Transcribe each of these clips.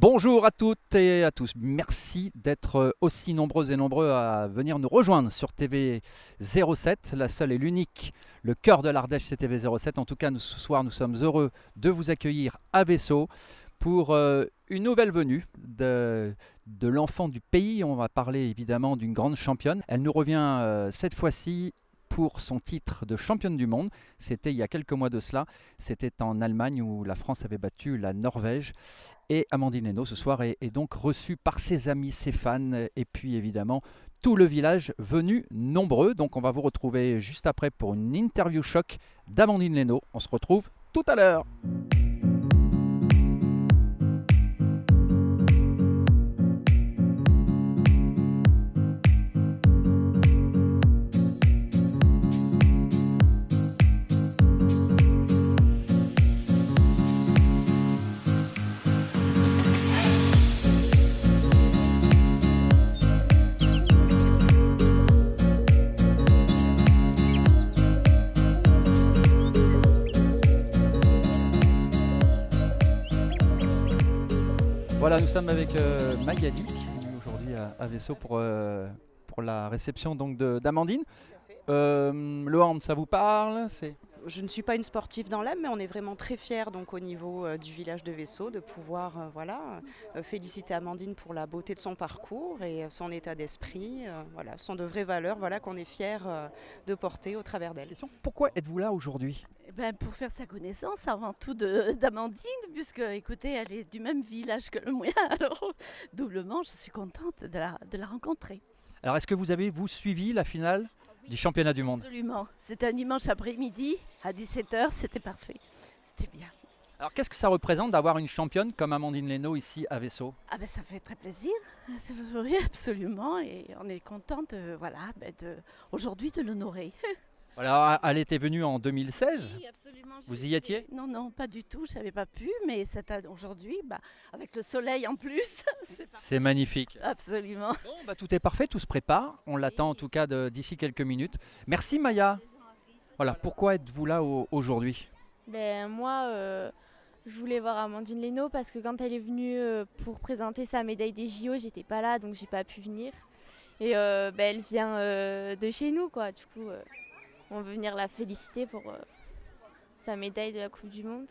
Bonjour à toutes et à tous. Merci d'être aussi nombreuses et nombreux à venir nous rejoindre sur TV 07, la seule et l'unique, le cœur de l'Ardèche, c'est TV 07. En tout cas, ce soir, nous sommes heureux de vous accueillir à Vaisseau pour une nouvelle venue de l'enfant du pays. On va parler évidemment d'une grande championne. Elle nous revient cette fois-ci pour son titre de championne du monde. C'était il y a quelques mois de cela. C'était en Allemagne où la France avait battu la Norvège. Et Amandine Leno ce soir est donc reçue par ses amis, ses fans et puis évidemment tout le village venu nombreux. Donc on va vous retrouver juste après pour une interview choc d'Amandine Leno. On se retrouve tout à l'heure. Voilà, nous sommes avec Magali qui est venue aujourd'hui à Vaisseau pour la réception d'Amandine. Le hand, ça vous parle? Je ne suis pas une sportive dans l'âme, mais on est vraiment très fiers donc, au niveau du village de Vaisseau de pouvoir féliciter Amandine pour la beauté de son parcours et son état d'esprit. Voilà, ce sont de vraies valeurs qu'on est fiers de porter au travers d'elle. Pourquoi êtes-vous là aujourd'hui? Pour faire sa connaissance avant tout d'Amandine, puisque écoutez, elle est du même village que le mien, alors doublement je suis contente de la rencontrer. Alors est-ce que vous avez suivi la finale du championnat du monde? Absolument, c'était un dimanche après-midi à 17h, c'était parfait, c'était bien. Alors qu'est-ce que ça représente d'avoir une championne comme Amandine Leno ici à Vaisseau? Ça fait très plaisir, oui, absolument, et on est contente aujourd'hui de l'honorer. Alors, elle était venue en 2016. Oui, absolument. Vous y étiez? Non, pas du tout, je n'avais pas pu, mais aujourd'hui, avec le soleil en plus, c'est magnifique. Absolument. Bon, tout est parfait, tout se prépare. On l'attend en tout cas d'ici quelques minutes. Merci Maya. Voilà, pourquoi êtes-vous là aujourd'hui? Moi, je voulais voir Amandine Leno parce que quand elle est venue pour présenter sa médaille des JO, j'étais pas là, donc j'ai pas pu venir. Et elle vient de chez nous, quoi. Du coup, on veut venir la féliciter pour sa médaille de la Coupe du Monde.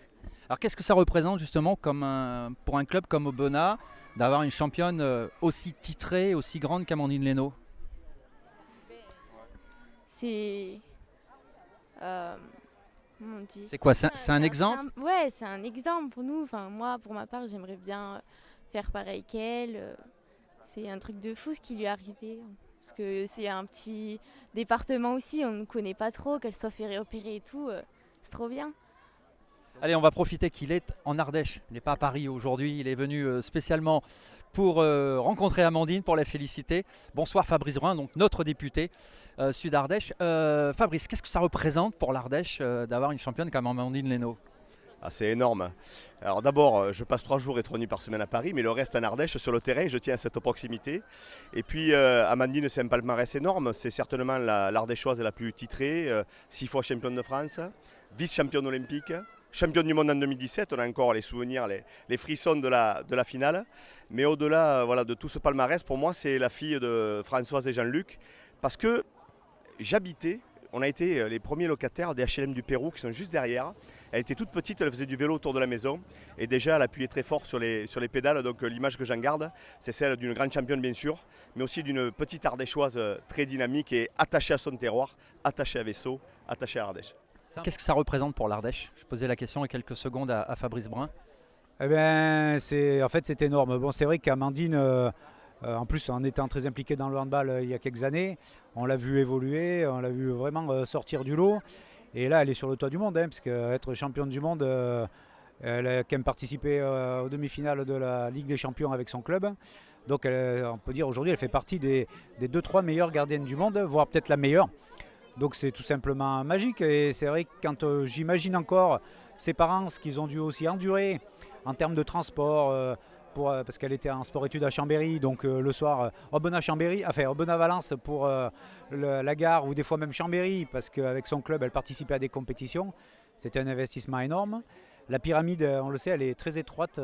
Alors qu'est-ce que ça représente justement pour un club comme Aubenas d'avoir une championne aussi titrée, aussi grande qu'Amandine Leno? C'est... C'est quoi? C'est un exemple? Ouais, c'est un exemple pour nous. Enfin, moi, pour ma part, j'aimerais bien faire pareil qu'elle. C'est un truc de fou ce qui lui est arrivé. Parce que c'est un petit département aussi, on ne connaît pas trop, qu'elle soit fait opérer et tout, c'est trop bien. Allez, on va profiter qu'il est en Ardèche. Il n'est pas à Paris aujourd'hui, il est venu spécialement pour rencontrer Amandine, pour la féliciter. Bonsoir Fabrice Brun, donc notre député Sud-Ardèche. Fabrice, qu'est-ce que ça représente pour l'Ardèche d'avoir une championne comme Amandine Leno? C'est énorme. Alors d'abord, je passe 3 jours et 3 nuits par semaine à Paris, mais le reste en Ardèche, sur le terrain, je tiens à cette proximité. Et puis Amandine, c'est un palmarès énorme. C'est certainement l'Ardéchoise la plus titrée, 6 fois championne de France, vice-championne olympique, championne du monde en 2017. On a encore les souvenirs, les frissons de la finale. Mais au-delà de tout ce palmarès, pour moi, c'est la fille de Françoise et Jean-Luc. Parce que on a été les premiers locataires des HLM du Pérou qui sont juste derrière. Elle était toute petite, elle faisait du vélo autour de la maison et déjà elle appuyait très fort sur les pédales. Donc l'image que j'en garde, c'est celle d'une grande championne bien sûr, mais aussi d'une petite Ardéchoise très dynamique et attachée à son terroir, attachée à Vaisseau, attachée à Ardèche. Qu'est-ce que ça représente pour l'Ardèche? Je posais la question il y a quelques secondes à Fabrice Brun. C'est énorme. Bon, c'est vrai qu'Amandine... en plus, en étant très impliqué dans le handball il y a quelques années, on l'a vu évoluer, on l'a vu vraiment sortir du lot. Et là, elle est sur le toit du monde, parce qu'être championne du monde, elle a quand même participé aux demi-finales de la Ligue des Champions avec son club. Donc, on peut dire aujourd'hui, elle fait partie des 2-3 meilleures gardiennes du monde, voire peut-être la meilleure. Donc, c'est tout simplement magique. Et c'est vrai que quand j'imagine encore ses parents, ce qu'ils ont dû aussi endurer en termes de transport, parce qu'elle était en sport-études à Chambéry, donc le soir, Aubenas-Valence pour la gare, ou des fois même Chambéry, parce qu'avec son club, elle participait à des compétitions. C'était un investissement énorme. La pyramide, on le sait, elle est très étroite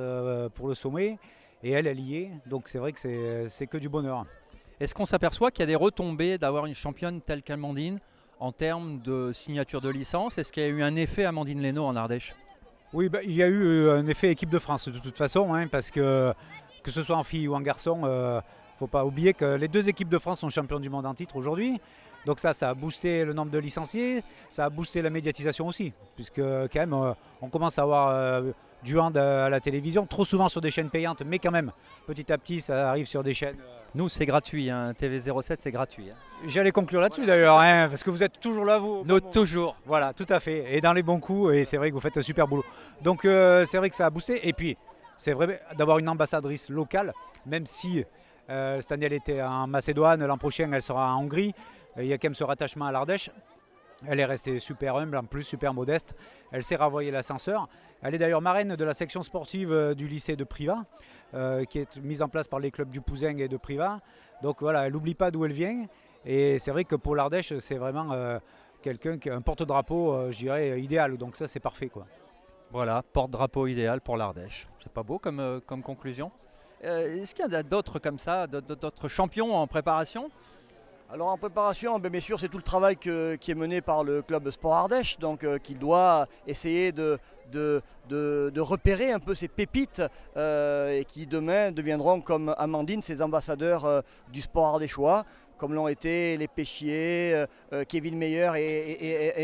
pour le sommet. Et elle y est. Donc c'est vrai que c'est que du bonheur. Est-ce qu'on s'aperçoit qu'il y a des retombées d'avoir une championne telle qu'Amandine en termes de signature de licence? Est-ce qu'il y a eu un effet Amandine Leynaud en Ardèche? Oui, il y a eu un effet équipe de France de toute façon, hein, parce que ce soit en fille ou en garçon, il ne faut pas oublier que les 2 équipes de France sont champions du monde en titre aujourd'hui. Donc ça a boosté le nombre de licenciés, ça a boosté la médiatisation aussi, puisque quand même on commence à avoir du hand à la télévision, trop souvent sur des chaînes payantes, mais quand même petit à petit ça arrive sur des chaînes. Nous c'est gratuit, hein. TV07 c'est gratuit. Hein. J'allais conclure là-dessus d'ailleurs, hein, parce que vous êtes toujours là vous. Nous toujours. Voilà, tout à fait, et dans les bons coups, et c'est vrai que vous faites un super boulot. Donc c'est vrai que ça a boosté, et puis c'est vrai d'avoir une ambassadrice locale, même si cette année elle était en Macédoine, l'an prochain elle sera en Hongrie. Il y a quand même ce rattachement à l'Ardèche. Elle est restée super humble, en plus super modeste. Elle sait renvoyer l'ascenseur. Elle est d'ailleurs marraine de la section sportive du lycée de Privas, qui est mise en place par les clubs du Pouzin et de Privas. Donc voilà, elle n'oublie pas d'où elle vient. Et c'est vrai que pour l'Ardèche, c'est vraiment quelqu'un qui a un porte-drapeau, je dirais, idéal. Donc ça, c'est parfait, quoi. Voilà, porte-drapeau idéal pour l'Ardèche. C'est pas beau comme conclusion. Est-ce qu'il y en a d'autres comme ça, d'autres champions en préparation? Alors en préparation, bien sûr, c'est tout le travail qui est mené par le club Sport Ardèche, donc qui doit essayer de repérer un peu ces pépites et qui demain deviendront comme Amandine, ces ambassadeurs du sport ardéchois, comme l'ont été les Péchier, Kevin Meyer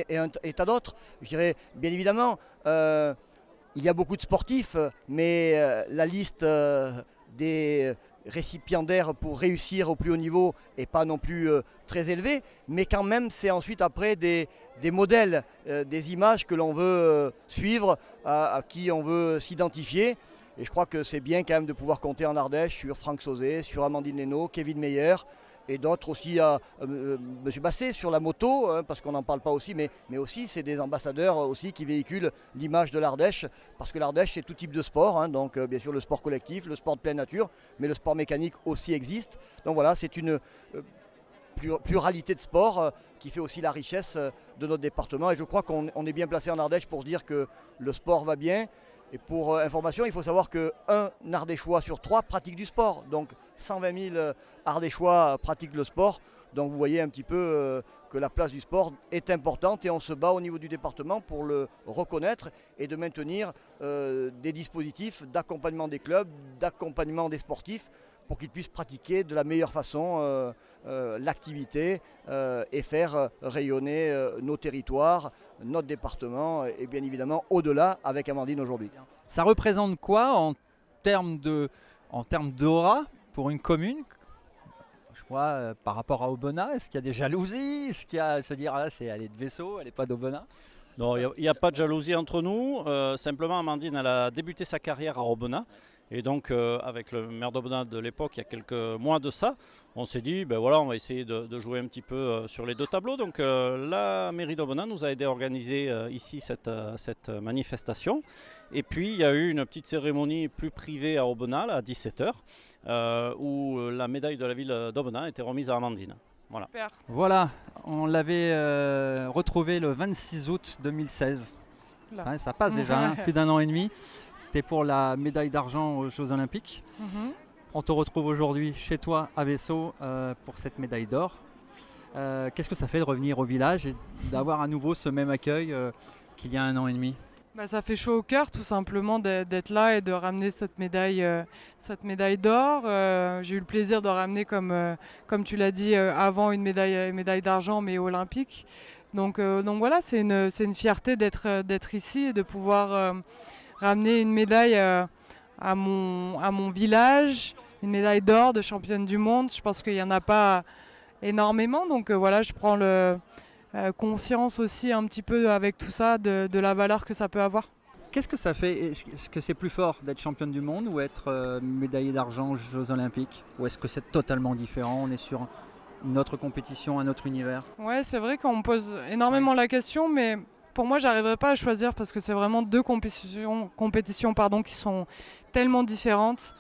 et un tas d'autres. Je dirais bien évidemment, il y a beaucoup de sportifs, mais la liste des récipiendaires pour réussir au plus haut niveau et pas non plus très élevé, mais quand même c'est ensuite après des modèles, des images que l'on veut suivre, à qui on veut s'identifier. Et je crois que c'est bien quand même de pouvoir compter en Ardèche sur Franck Sauzet, sur Amandine Leynaud, Kevin Meyer et d'autres aussi, M. Basset sur la moto, hein, parce qu'on n'en parle pas aussi, mais aussi c'est des ambassadeurs aussi qui véhiculent l'image de l'Ardèche, parce que l'Ardèche c'est tout type de sport, hein, donc bien sûr le sport collectif, le sport de pleine nature, mais le sport mécanique aussi existe. Donc voilà, c'est une pluralité de sports qui fait aussi la richesse de notre département, et je crois qu'on est bien placé en Ardèche pour se dire que le sport va bien. Et pour information, il faut savoir qu'un Ardéchois sur 3 pratique du sport. Donc 120 000 Ardéchois pratiquent le sport. Donc vous voyez un petit peu que la place du sport est importante et on se bat au niveau du département pour le reconnaître et de maintenir des dispositifs d'accompagnement des clubs, d'accompagnement des sportifs pour qu'ils puissent pratiquer de la meilleure façon l'activité et faire rayonner nos territoires, notre département et bien évidemment au-delà avec Amandine aujourd'hui. Ça représente quoi en termes d'aura pour une commune? Je vois par rapport à Aubenas, est-ce qu'il y a des jalousies? Est-ce qu'il y a à se dire elle est de Vaisseau, elle n'est pas d'Aubenas? Non, il n'y a pas de jalousie entre nous. Simplement, Amandine, elle a débuté sa carrière à Aubenas. Et donc, avec le maire d'Aubenas de l'époque, il y a quelques mois de ça, on s'est dit, ben voilà, on va essayer de jouer un petit peu sur les 2 tableaux. Donc, la mairie d'Aubenas nous a aidé à organiser ici cette manifestation. Et puis, il y a eu une petite cérémonie plus privée à Aubenas, à 17h, où la médaille de la ville d'Aubenas a été remise à Amandine. Voilà. Voilà, on l'avait retrouvé le 26 août 2016. Ouais, ça passe déjà, hein, plus d'1 an et demi. C'était pour la médaille d'argent aux Jeux Olympiques. On te retrouve aujourd'hui chez toi à Vaisseau pour cette médaille d'or. Qu'est-ce que ça fait de revenir au village et d'avoir à nouveau ce même accueil qu'il y a 1 an et demi? Ça fait chaud au cœur tout simplement d'être là et de ramener cette médaille d'or. J'ai eu le plaisir de ramener, comme tu l'as dit, avant une médaille d'argent mais olympique. Donc voilà, c'est une fierté d'être ici et de pouvoir ramener une médaille à mon village, une médaille d'or de championne du monde. Je pense qu'il n'y en a pas énormément, donc voilà, je prends conscience aussi un petit peu avec tout ça de la valeur que ça peut avoir. Qu'est-ce que ça fait? Est-ce que c'est plus fort d'être championne du monde ou être médaillée d'argent aux Jeux Olympiques? Ou est-ce que c'est totalement différent? On est sur une autre compétition, un autre univers? Ouais, c'est vrai qu'on me pose énormément la question, mais pour moi, j'arriverai pas à choisir parce que c'est vraiment 2 compétitions qui sont tellement différentes.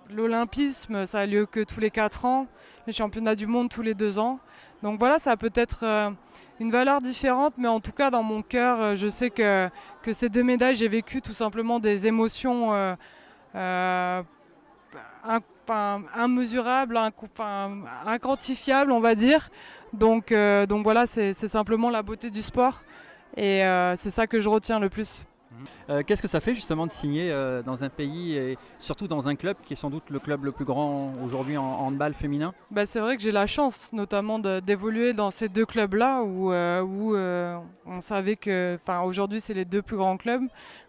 L'olympisme, ça a lieu que tous les 4 ans, les championnats du monde tous les 2 ans. Donc voilà, ça peut être une valeur différente, mais en tout cas, dans mon cœur, je sais que ces 2 médailles, j'ai vécu tout simplement des émotions immesurable, inquantifiable, on va dire. Donc voilà, c'est simplement la beauté du sport et c'est ça que je retiens le plus. Qu'est-ce que ça fait justement de signer dans un pays et surtout dans un club qui est sans doute le club le plus grand aujourd'hui en handball féminin? C'est vrai que j'ai la chance notamment d'évoluer dans ces deux clubs-là où on savait que aujourd'hui c'est les deux plus grands clubs.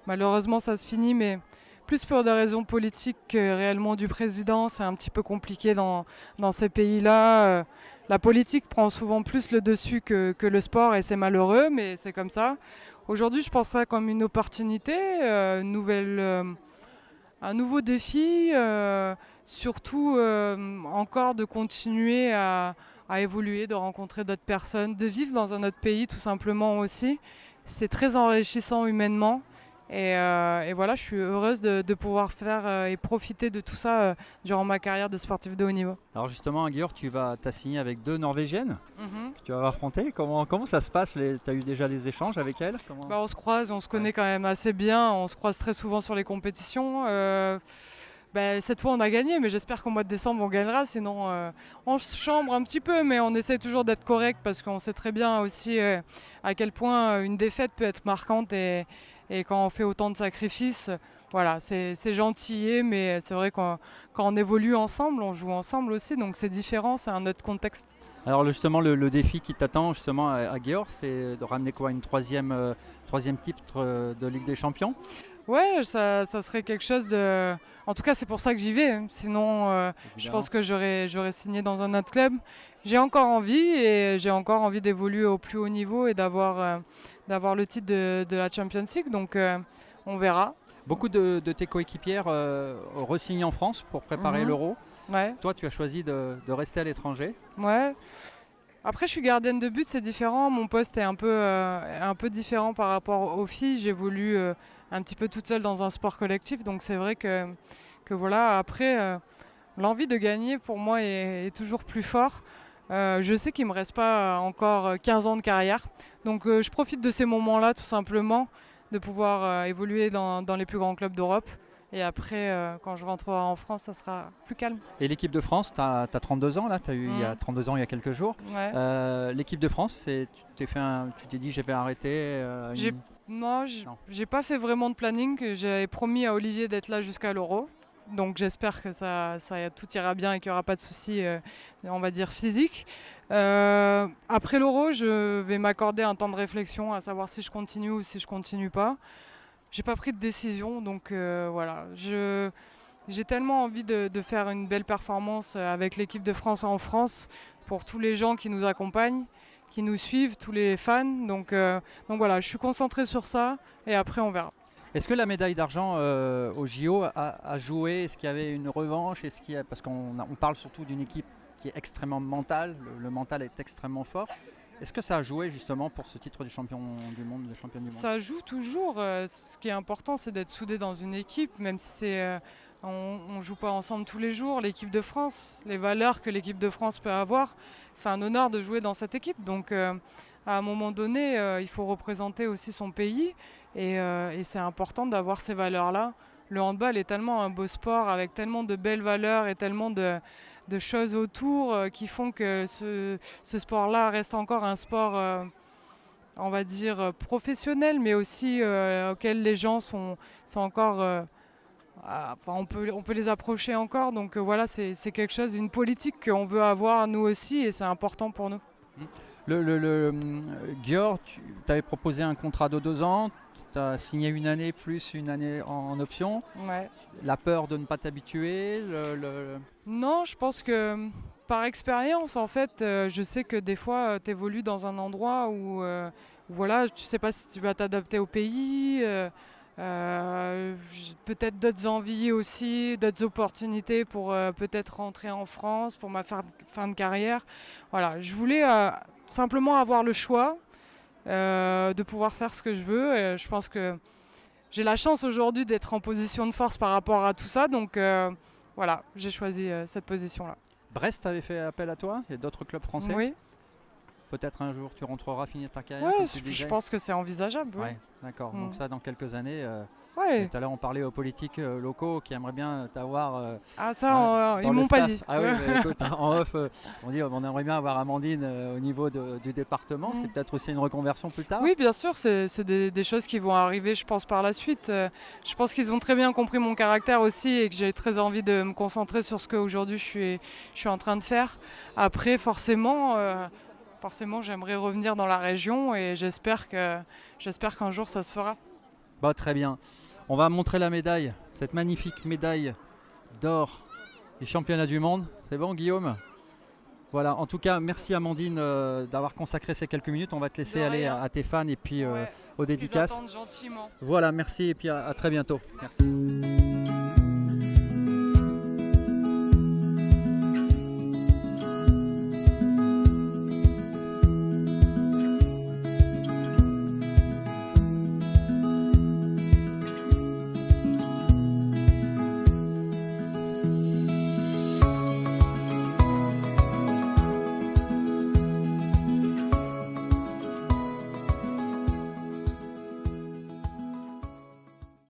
Malheureusement ça se finit, mais plus pour des raisons politiques que réellement du président. C'est un petit peu compliqué dans ces pays-là. La politique prend souvent plus le dessus que le sport et c'est malheureux, mais c'est comme ça. Aujourd'hui, je pense ça comme une opportunité, un nouveau défi, surtout encore de continuer à évoluer, de rencontrer d'autres personnes, de vivre dans un autre pays tout simplement aussi. C'est très enrichissant humainement. Et voilà, je suis heureuse de pouvoir faire et profiter de tout ça durant ma carrière de sportif de haut niveau. Alors justement, Georg, tu as signé avec 2 Norvégiennes que tu vas affronter. Comment ça se passe? Tu as eu déjà des échanges avec elles? On se croise, on se connaît quand même assez bien. On se croise très souvent sur les compétitions. Cette fois, on a gagné, mais j'espère qu'au mois de décembre, on gagnera. Sinon, on se chambre un petit peu, mais on essaie toujours d'être correct parce qu'on sait très bien aussi à quel point une défaite peut être marquante. Et quand on fait autant de sacrifices, voilà, c'est gentil, mais c'est vrai que quand on évolue ensemble, on joue ensemble aussi, donc c'est différent, c'est un autre contexte. Alors justement, le défi qui t'attend justement à Georg, c'est de ramener quoi, une troisième titre de Ligue des Champions? Ouais, ça serait quelque chose de... En tout cas, c'est pour ça que j'y vais. Sinon, je pense que j'aurais signé dans un autre club. J'ai encore envie d'évoluer au plus haut niveau et d'avoir le titre de la Champions League. Donc, on verra. Beaucoup de tes coéquipières re-signent en France pour préparer l'Euro. Ouais. Toi, tu as choisi de rester à l'étranger. Ouais. Après, je suis gardienne de but, c'est différent. Mon poste est un peu différent par rapport aux filles. J'évolue un petit peu toute seule dans un sport collectif. Donc, c'est vrai que voilà. Après, l'envie de gagner, pour moi, est toujours plus fort. Je sais qu'il ne me reste pas encore 15 ans de carrière. Donc, je profite de ces moments-là, tout simplement, de pouvoir évoluer dans les plus grands clubs d'Europe. Et après, quand je rentrerai en France, ça sera plus calme. Et l'équipe de France, tu as 32 ans là, tu as eu il y a 32 ans il y a quelques jours. Ouais. L'équipe de France, tu t'es dit je vais arrêter Non, j'ai pas fait vraiment de planning. J'avais promis à Olivier d'être là jusqu'à l'Euro. Donc j'espère que tout ira bien et qu'il n'y aura pas de soucis, on va dire, physiques. Après l'Euro, je vais m'accorder un temps de réflexion à savoir si je continue ou si je continue pas. J'ai pas pris de décision, donc voilà. J'ai tellement envie de faire une belle performance avec l'équipe de France en France pour tous les gens qui nous accompagnent, qui nous suivent, tous les fans. Donc voilà, je suis concentrée sur ça et après on verra. Est-ce que la médaille d'argent au JO a joué? Est-ce qu'il y avait une revanche? Parce qu'on parle surtout d'une équipe qui est extrêmement mentale, le mental est extrêmement fort. Est-ce que ça a joué justement pour ce titre de champion du monde, de championne du monde? Ça joue toujours. Ce qui est important, c'est d'être soudé dans une équipe, même si on ne joue pas ensemble tous les jours. L'équipe de France, les valeurs que l'équipe de France peut avoir, c'est un honneur de jouer dans cette équipe. Donc à un moment donné, il faut représenter aussi son pays et c'est important d'avoir ces valeurs-là. Le handball est tellement un beau sport avec tellement de belles valeurs et tellement de choses autour qui font que ce sport-là reste encore un sport, on va dire, professionnel, mais aussi auquel les gens sont encore... on peut les approcher encore. Donc voilà, c'est quelque chose, une politique qu'on veut avoir nous aussi et c'est important pour nous. Georg, tu avais proposé un contrat de 2 ans. Tu as signé 1 année plus 1 année en option. Ouais. La peur de ne pas t'habituer Non, je pense que par expérience, en fait, je sais que des fois, tu évolues dans un endroit où voilà, tu ne sais pas si tu vas t'adapter au pays. Peut-être d'autres envies aussi, d'autres opportunités pour peut-être rentrer en France pour ma fin de carrière. Voilà, je voulais simplement avoir le choix. De pouvoir faire ce que je veux. Je pense que j'ai la chance aujourd'hui d'être en position de force par rapport à tout ça. Donc voilà, j'ai choisi cette position-là. Brest avait fait appel à toi? Il y a d'autres clubs français? Oui. peut-être un jour tu rentreras finir ta carrière Ouais, comme tu je disais. pense que c'est envisageable. Oui. Ouais, d'accord. Mm. Donc ça, dans quelques années. Ouais. Tout à l'heure, on parlait aux politiques locaux qui aimeraient bien t'avoir. Ah ça, dans ils le m'ont pas staff. dit. Ah oui, mais écoute, en off, on dit on aimerait bien avoir Amandine au niveau du département. Mm. C'est peut-être aussi une reconversion plus tard. Oui, bien sûr, c'est des choses qui vont arriver, je pense, par la suite. Je pense qu'ils ont très bien compris mon caractère aussi et que j'ai très envie de me concentrer sur ce qu'aujourd'hui je suis en train de faire. Après, forcément, j'aimerais revenir dans la région et j'espère qu'un jour ça se fera. Bah, très bien. On va montrer la médaille, cette magnifique médaille d'or des championnats du monde. C'est bon, Guillaume? Voilà, en tout cas, merci Amandine d'avoir consacré ces quelques minutes. On va te laisser De aller rien. à tes fans et puis Ouais, aux parce qu'ils dédicaces. attendent gentiment. Voilà, merci et puis à très bientôt. Merci.